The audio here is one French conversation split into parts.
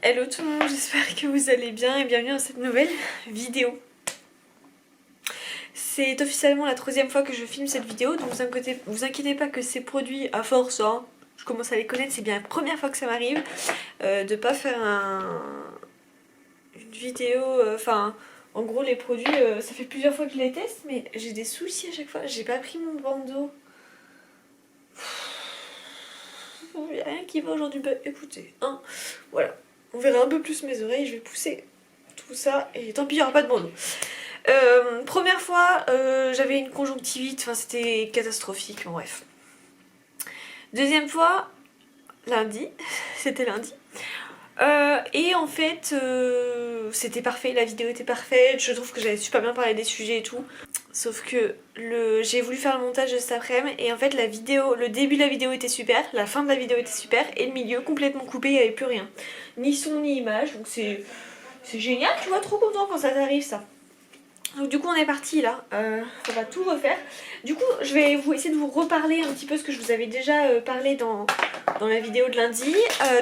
Hello tout le monde, j'espère que vous allez bien et bienvenue dans cette nouvelle vidéo. C'est officiellement la troisième fois que je filme cette vidéo, donc vous inquiétez pas que ces produits, à force, hein, je commence à les connaître, c'est bien la première fois que ça m'arrive de pas faire une vidéo, en gros les produits, ça fait plusieurs fois que je les teste, mais j'ai des soucis à chaque fois, j'ai pas pris mon bandeau. Il n'y a rien qui va aujourd'hui, bah écoutez, hein, voilà. On verra un peu plus mes oreilles, je vais pousser tout ça et tant pis, il n'y aura pas de bandeau. Première fois, j'avais une conjonctivite, enfin c'était catastrophique, bon, bref. Deuxième fois, lundi, c'était lundi. Et en fait, c'était parfait, la vidéo était parfaite, je trouve que j'avais super bien parlé des sujets et tout. Sauf que j'ai voulu faire le montage de cet après-midi et en fait la vidéo, le début de la vidéo était super, la fin de la vidéo était super et le milieu complètement coupé, il n'y avait plus rien. Ni son ni image, donc c'est génial, tu vois, trop content quand ça t'arrive ça. Donc du coup on est parti là, on va tout refaire. Du coup je vais essayer de vous reparler un petit peu ce que je vous avais déjà parlé dans la vidéo de lundi.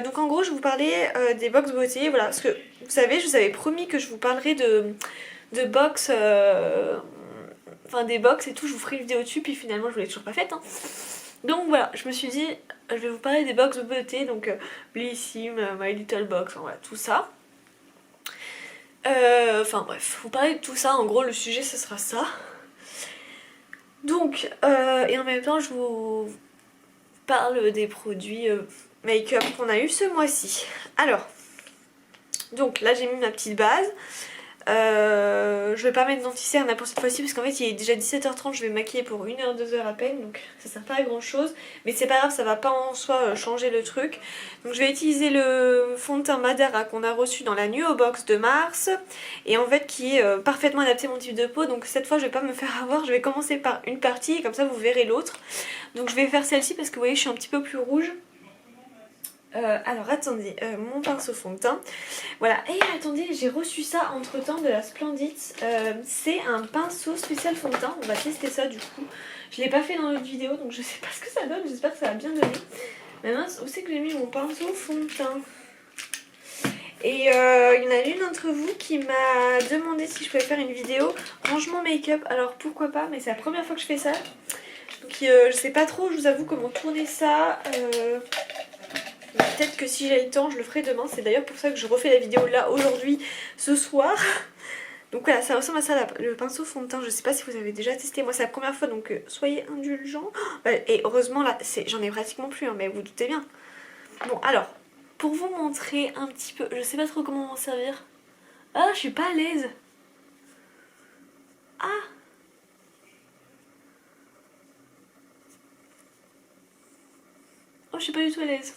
Donc en gros je vous parlais des box beauté, voilà, parce que vous savez je vous avais promis que je vous parlerai de box, enfin des box et tout, je vous ferai une vidéo dessus puis finalement je ne l'ai toujours pas faite. Hein. Donc voilà, je me suis dit je vais vous parler des box beauté, donc Blissim, My Little Box, voilà tout ça. Enfin bref, vous parlez de tout ça, en gros le sujet ce sera ça. Donc, et en même temps je vous parle des produits make-up qu'on a eu ce mois-ci. Alors, donc là j'ai mis ma petite base. Je vais pas mettre d'anti-cerne pour cette fois-ci parce qu'en fait il est déjà 17h30, je vais me maquiller pour 1h, 2h à peine, donc ça sert pas à grand chose, mais c'est pas grave, ça va pas en soi changer le truc. Donc je vais utiliser le fond de teint Madara qu'on a reçu dans la Nuo Box de mars et en fait qui est parfaitement adapté à mon type de peau, donc cette fois je vais pas me faire avoir, je vais commencer par une partie et comme ça vous verrez l'autre. Donc je vais faire celle-ci parce que vous voyez je suis un petit peu plus rouge. Alors attendez, mon pinceau fond de teint. Voilà, et attendez, j'ai reçu ça entre temps de la Splendid. C'est un pinceau spécial fond de teint. On va tester ça du coup. Je l'ai pas fait dans l'autre vidéo donc je sais pas ce que ça donne. J'espère que ça va bien donner. Mais mince, où c'est que j'ai mis mon pinceau fond de teint? Et il y en a une d'entre vous qui m'a demandé si je pouvais faire une vidéo rangement make-up. Alors pourquoi pas, mais c'est la première fois que je fais ça. Donc je sais pas trop, je vous avoue, comment tourner ça. Peut-être que si j'ai le temps je le ferai demain, c'est d'ailleurs pour ça que je refais la vidéo là aujourd'hui, ce soir. Donc voilà, ça ressemble à ça le pinceau fond de teint, je sais pas si vous avez déjà testé, moi c'est la première fois donc soyez indulgents. Et heureusement là, j'en ai pratiquement plus hein, mais vous doutez bien. Bon alors, pour vous montrer un petit peu, je sais pas trop comment m'en servir. Ah je suis pas à l'aise. Ah oh je suis pas du tout à l'aise.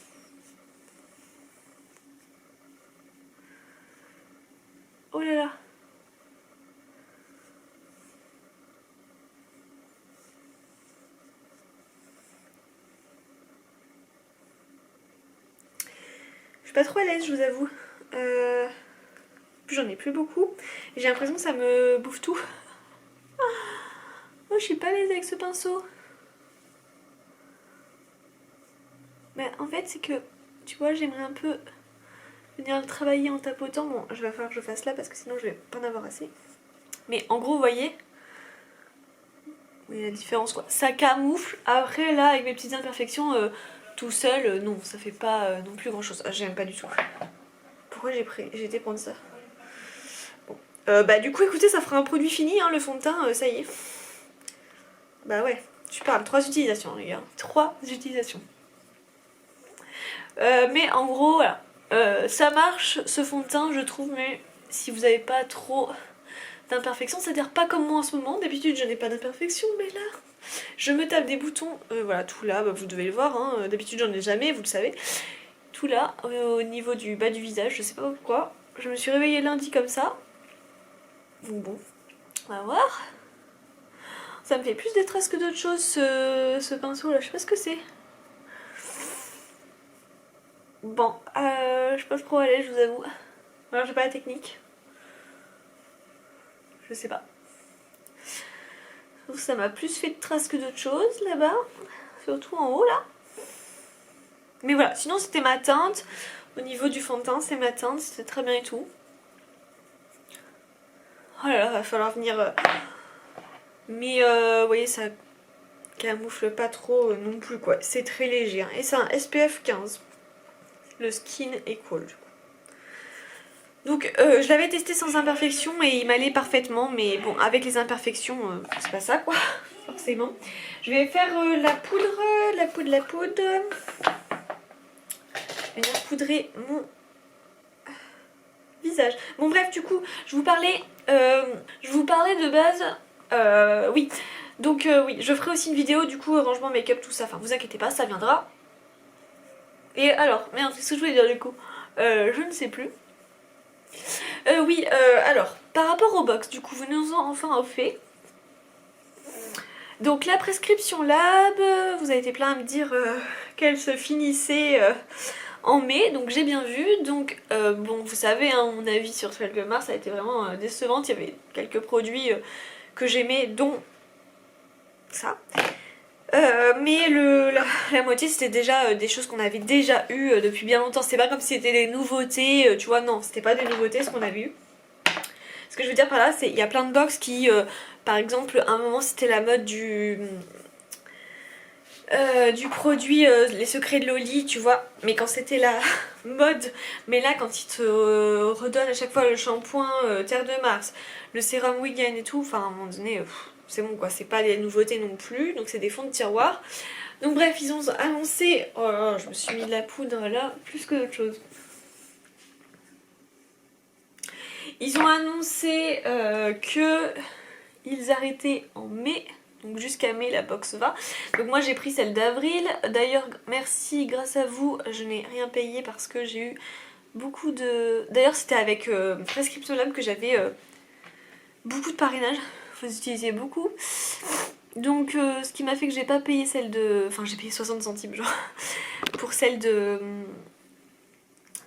Oh là là. Je suis pas trop à l'aise, je vous avoue. J'en ai plus beaucoup. J'ai l'impression que ça me bouffe tout. Oh, je suis pas à l'aise avec ce pinceau. Mais en fait, c'est que, tu vois, j'aimerais un peu venir le travailler en tapotant. Bon, je vais falloir que je fasse là parce que sinon je vais pas en avoir assez. Mais en gros, vous voyez, oui, la différence quoi. Ça camoufle. Après, là, avec mes petites imperfections, tout seul, non, ça fait pas non plus grand chose. Ah, j'aime pas du tout. Pourquoi j'ai été prendre ça? Bon. Bah, du coup, écoutez, ça fera un produit fini, hein, le fond de teint, ça y est. Bah, ouais, tu parles. 3 utilisations, les gars. 3 utilisations. Mais en gros, voilà. Ça marche ce fond de teint, je trouve, mais si vous n'avez pas trop d'imperfections, c'est-à-dire pas comme moi en ce moment, d'habitude je n'ai pas d'imperfections, mais là, je me tape des boutons, voilà, tout là, bah, vous devez le voir, hein, d'habitude j'en ai jamais, vous le savez, tout là, au niveau du bas du visage, je sais pas pourquoi, je me suis réveillée lundi comme ça, donc bon, on va voir. Ça me fait plus des traces que d'autres choses, ce pinceau là, je sais pas ce que c'est. Bon, je suis pas trop à l'aise, je vous avoue. Alors j'ai pas la technique. Je sais pas. Sauf que ça m'a plus fait de traces que d'autres choses là-bas. Surtout en haut là. Mais voilà, sinon c'était ma teinte. Au niveau du fond de teint, c'est ma teinte, c'était très bien et tout. Oh là là, va falloir venir... Mais vous voyez, ça camoufle pas trop non plus quoi. C'est très léger. Hein. Et c'est un SPF 15. Le Skin Equal. Donc je l'avais testé sans imperfection et il m'allait parfaitement. Mais bon, avec les imperfections, c'est pas ça quoi. Forcément. Je vais faire la poudre. La poudre. Je vais venir poudrer mon visage. Bon bref, du coup, je vous parlais de base. Oui. Donc oui, je ferai aussi une vidéo du coup rangement make-up tout ça. Enfin, vous inquiétez pas, ça viendra. Et alors, merde, qu'est-ce que je voulais dire du coup je ne sais plus. Oui, alors, par rapport au box, du coup, vous nous en enfin offert. Donc la prescription lab, vous avez été plein à me dire qu'elle se finissait en mai, donc j'ai bien vu. Donc bon, vous savez, hein, mon avis sur Twelve Mars a été vraiment décevante. Il y avait quelques produits que j'aimais, dont ça. Mais la moitié c'était déjà des choses qu'on avait déjà eues depuis bien longtemps. C'est pas comme si c'était des nouveautés, tu vois, non, c'était pas des nouveautés ce qu'on avait eu. Ce que je veux dire par là, c'est qu'il y a plein de box qui, par exemple, à un moment c'était la mode du produit Les Secrets de Loli, tu vois, mais quand c'était la mode, mais là quand ils te redonnent à chaque fois le shampoing Terre de Mars, le sérum Wigan et tout, enfin à un moment donné, c'est bon quoi, c'est pas des nouveautés non plus, donc c'est des fonds de tiroir. Donc bref, ils ont annoncé, oh là là, je me suis mis de la poudre là, plus que d'autres choses. Ils ont annoncé que ils arrêtaient en mai. Donc jusqu'à mai la box va. Donc moi j'ai pris celle d'avril. D'ailleurs merci, grâce à vous je n'ai rien payé parce que j'ai eu beaucoup de... D'ailleurs c'était avec Prescription Lab que j'avais beaucoup de parrainage. Vous utilisiez beaucoup. Donc ce qui m'a fait que j'ai pas payé celle de... Enfin j'ai payé 60 centimes genre. Pour celle de...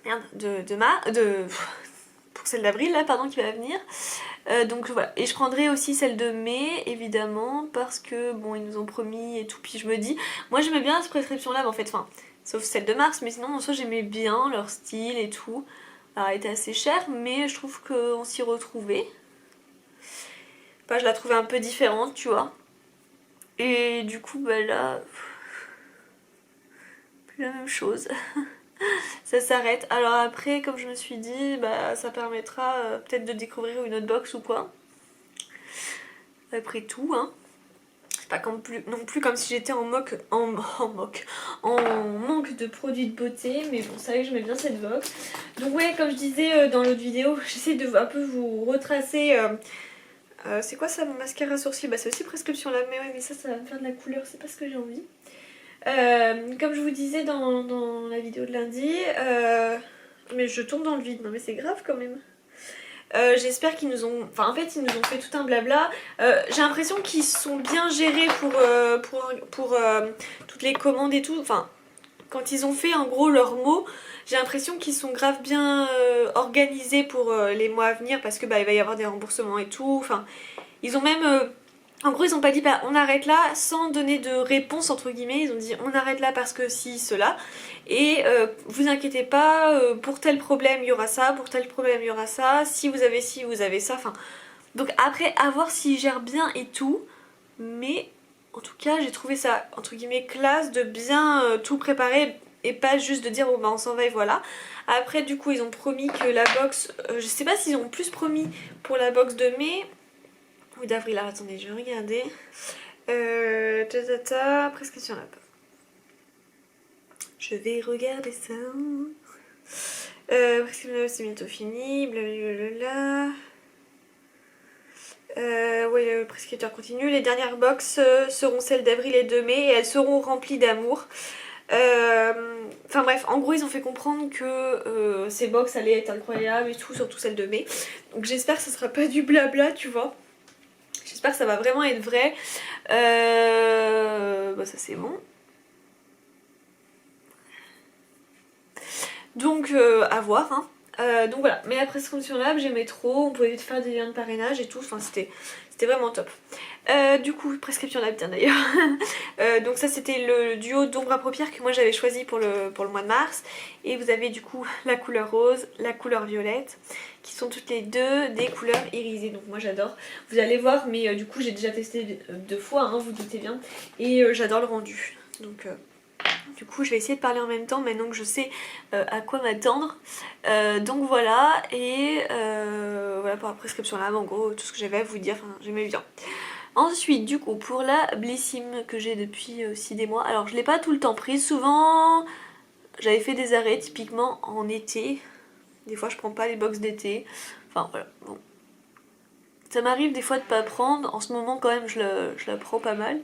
Merde, pour celle d'avril là pardon qui va venir. Donc voilà, et je prendrai aussi celle de mai évidemment parce que bon ils nous ont promis et tout, puis je me dis, moi j'aimais bien cette prescription là en fait, enfin sauf celle de mars, mais sinon en soi j'aimais bien leur style et tout. Alors elle était assez chère mais je trouve qu'on s'y retrouvait. Enfin, je la trouvais un peu différente tu vois. Et du coup bah là, plus la même chose. Ça s'arrête. Alors après, comme je me suis dit, bah ça permettra peut-être de découvrir une autre box ou quoi. Après tout, hein. C'est pas non plus comme si j'étais en manque de produits de beauté, mais bon, ça y est, j'aimais bien cette box. Donc ouais, comme je disais dans l'autre vidéo, j'essaie de un peu vous retracer. C'est quoi ça, mon mascara sourcil? Bah c'est aussi Prescription Lab, mais ouais, mais ça va me faire de la couleur, c'est pas ce que j'ai envie. Comme je vous disais dans la vidéo de lundi, mais je tourne dans le vide, non mais c'est grave quand même. J'espère qu'ils nous ont... Enfin en fait ils nous ont fait tout un blabla. J'ai l'impression qu'ils sont bien gérés pour toutes les commandes et tout. Enfin quand ils ont fait en gros leurs mots, j'ai l'impression qu'ils sont grave bien organisés pour les mois à venir parce que bah il va y avoir des remboursements et tout. Enfin ils ont même... En gros ils ont pas dit bah on arrête là sans donner de réponse entre guillemets, ils ont dit on arrête là parce que si cela et vous inquiétez pas, pour tel problème il y aura ça, pour tel problème il y aura ça, si vous avez ci vous avez ça, enfin donc après à voir s'ils gèrent bien et tout, mais en tout cas j'ai trouvé ça entre guillemets classe de bien tout préparer et pas juste de dire bon bah on s'en va et voilà. Après du coup ils ont promis que la box, je sais pas s'ils ont plus promis pour la box de mai ou d'avril, alors attendez, je vais regarder. Prescription Lab. Je vais regarder ça. Prescription Lab, c'est bientôt fini. Blablabla. Ouais, le prescripteur continue. Les dernières box seront celles d'avril et de mai et elles seront remplies d'amour. Enfin bref, en gros ils ont fait comprendre que ces box allaient être incroyables et tout, surtout celles de mai. Donc j'espère que ce sera pas du blabla, tu vois. J'espère que ça va vraiment être vrai. Bah ça c'est bon. Donc à voir. Hein. Donc voilà. Mais la Prescription Lab j'aimais trop. On pouvait faire des liens de parrainage et tout. Enfin c'était C'était vraiment top. Du coup, prescription lab d'ailleurs. Donc ça c'était le duo d'ombre à paupières que moi j'avais choisi pour le mois de mars. Et vous avez du coup la couleur rose, la couleur violette, qui sont toutes les deux des couleurs irisées. Donc moi j'adore. Vous allez voir, mais du coup j'ai déjà testé 2 fois, hein, vous doutez bien. Et j'adore le rendu. Donc du coup je vais essayer de parler en même temps maintenant que je sais à quoi m'attendre. Donc voilà, et voilà pour la prescription lab, en gros tout ce que j'avais à vous dire, enfin, j'aimais bien. Ensuite du coup pour la Blissim que j'ai depuis aussi des mois, alors je l'ai pas tout le temps prise, souvent j'avais fait des arrêts typiquement en été, des fois je prends pas les box d'été, enfin voilà, bon. Ça m'arrive des fois de pas prendre, en ce moment quand même je la prends pas mal.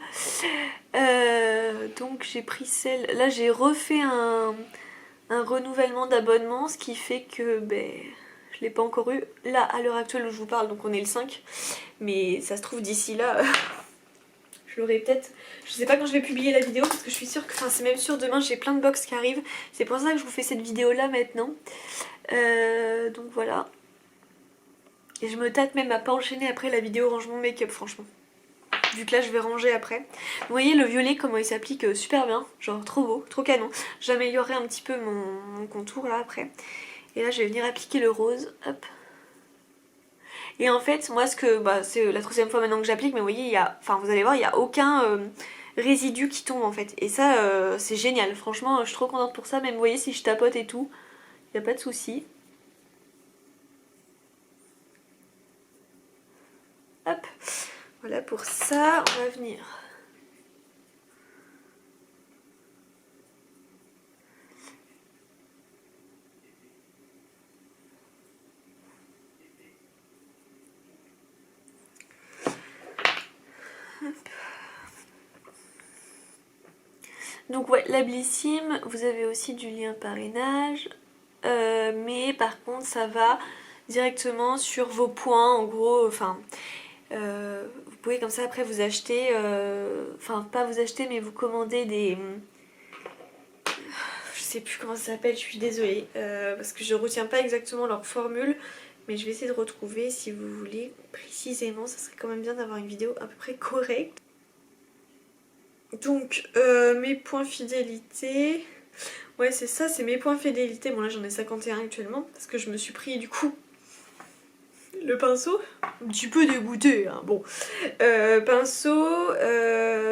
Donc j'ai pris celle, là j'ai refait un renouvellement d'abonnement, ce qui fait que ben, je l'ai pas encore eu là à l'heure actuelle où je vous parle, donc on est le 5, mais ça se trouve d'ici là je l'aurai peut-être, je sais pas quand je vais publier la vidéo parce que je suis sûre que, enfin c'est même sûr, demain j'ai plein de box qui arrivent, c'est pour ça que je vous fais cette vidéo là maintenant. Donc voilà, et je me tâte même à pas enchaîner après la vidéo rangement make-up franchement, vu que là je vais ranger après. Vous voyez le violet comment il s'applique super bien, genre trop beau, trop canon. J'améliorerai un petit peu mon contour là après. Et là je vais venir appliquer le rose, hop. Et en fait moi ce que, bah c'est la 3e fois maintenant que j'applique, mais vous voyez il y a, enfin vous allez voir il n'y a aucun résidu qui tombe en fait. Et ça c'est génial, franchement je suis trop contente pour ça, même vous voyez si je tapote et tout, il n'y a pas de souci. Hop, voilà pour ça, on va venir. Donc ouais, la Blissim, vous avez aussi du lien parrainage, mais par contre ça va directement sur vos points, en gros, enfin, vous pouvez comme ça après vous acheter, enfin pas vous acheter mais vous commander des, je sais plus comment ça s'appelle, je suis désolée, parce que je retiens pas exactement leur formule, mais je vais essayer de retrouver si vous voulez précisément, ça serait quand même bien d'avoir une vidéo à peu près correcte. Donc mes points fidélité, ouais c'est ça, c'est mes points fidélité, bon là j'en ai 51 actuellement parce que je me suis pris du coup le pinceau, un petit peu dégoûté hein, bon, pinceau,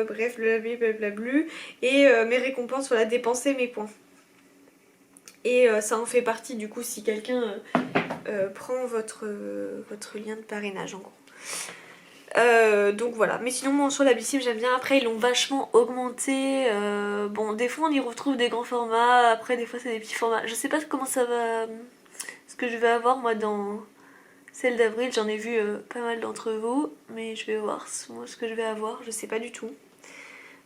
bref le laver blablablu, et mes récompenses, voilà, dépenser mes points. Et ça en fait partie du coup si quelqu'un prend votre lien de parrainage en gros. Donc voilà, mais sinon moi sur la Blissim j'aime bien. Après ils l'ont vachement augmenté, bon des fois on y retrouve des grands formats, après des fois c'est des petits formats. Je sais pas comment ça va, ce que je vais avoir moi dans celle d'avril, j'en ai vu pas mal d'entre vous, mais je vais voir moi ce que je vais avoir, je sais pas du tout.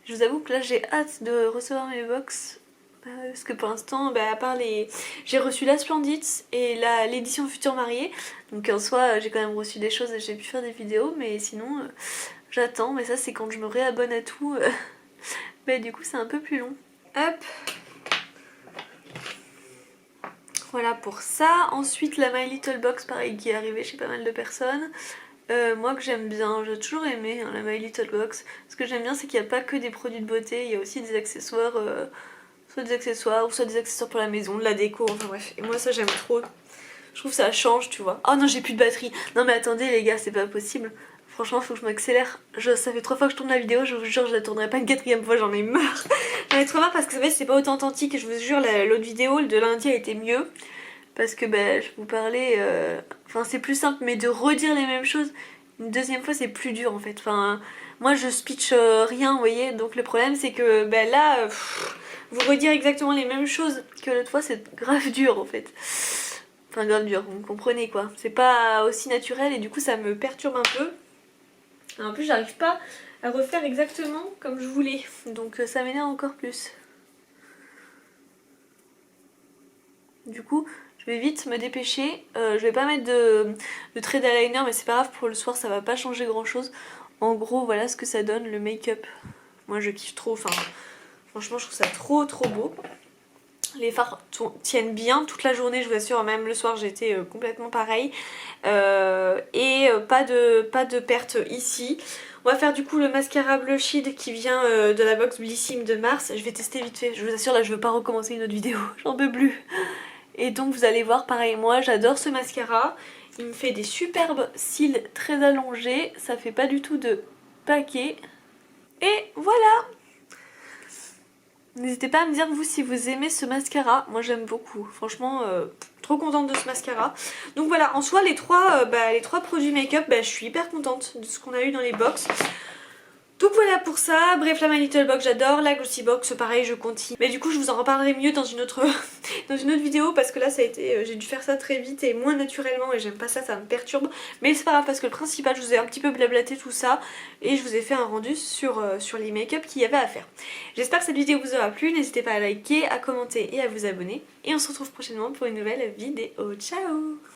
Je vous avoue que là j'ai hâte de recevoir mes box, parce que pour l'instant, à part les... J'ai reçu la Splendid et l'édition Futur Marié, donc en soi j'ai quand même reçu des choses et j'ai pu faire des vidéos, mais sinon j'attends, mais ça c'est quand je me réabonne à tout, du coup c'est un peu plus long. Hop, voilà pour ça. Ensuite la My Little Box, pareil, qui est arrivée chez pas mal de personnes. Moi que j'aime bien, j'ai toujours aimé hein, la My Little Box. Ce que j'aime bien c'est qu'il n'y a pas que des produits de beauté, il y a aussi des accessoires, soit des accessoires ou soit des accessoires pour la maison, de la déco, enfin bref. Et moi ça j'aime trop, je trouve que ça change tu vois. Oh non j'ai plus de batterie, non mais attendez les gars c'est pas possible. Franchement faut que je m'accélère, ça fait 3 fois que je tourne la vidéo, je vous jure je la tournerai pas une 4e fois, j'en ai marre. J'en ai trop marre parce que c'est pas autant authentique, je vous jure l'autre vidéo de lundi a été mieux. Parce que je vous parlais, enfin c'est plus simple, mais de redire les mêmes choses une 2e fois c'est plus dur en fait. Enfin moi je speech rien vous voyez, donc le problème c'est que là vous redire exactement les mêmes choses que l'autre fois c'est grave dur en fait. Enfin grave dur, vous me comprenez quoi. C'est pas aussi naturel et du coup ça me perturbe un peu. Et en plus j'arrive pas à refaire exactement comme je voulais, donc ça m'énerve encore plus. Du coup je vais vite me dépêcher, je vais pas mettre de trait d'eyeliner mais c'est pas grave, pour le soir ça va pas changer grand chose. En gros voilà ce que ça donne le make-up. Moi je kiffe trop, enfin franchement je trouve ça trop beau. Les fards tiennent bien toute la journée, je vous assure, même le soir j'étais complètement pareil. Et pas de perte ici. On va faire du coup le mascara Blush It qui vient de la box Blissim de mars. Je vais tester vite fait, je vous assure là je veux pas recommencer une autre vidéo, j'en peux plus. Et donc vous allez voir, pareil, moi j'adore ce mascara. Il me fait des superbes cils très allongés, ça fait pas du tout de paquet. Et voilà! N'hésitez pas à me dire vous si vous aimez ce mascara, moi j'aime beaucoup, franchement trop contente de ce mascara. Donc voilà, en soi les trois produits make-up, je suis hyper contente de ce qu'on a eu dans les box. Donc voilà pour ça, bref la My Little Box j'adore, la Glossy Box pareil je continue. Mais du coup je vous en reparlerai mieux dans une autre, dans une autre vidéo parce que là ça a été, j'ai dû faire ça très vite et moins naturellement et j'aime pas ça, ça me perturbe. Mais c'est pas grave parce que le principal je vous ai un petit peu blablaté tout ça et je vous ai fait un rendu sur les make-up qu'il y avait à faire. J'espère que cette vidéo vous aura plu, n'hésitez pas à liker, à commenter et à vous abonner. Et on se retrouve prochainement pour une nouvelle vidéo. Ciao!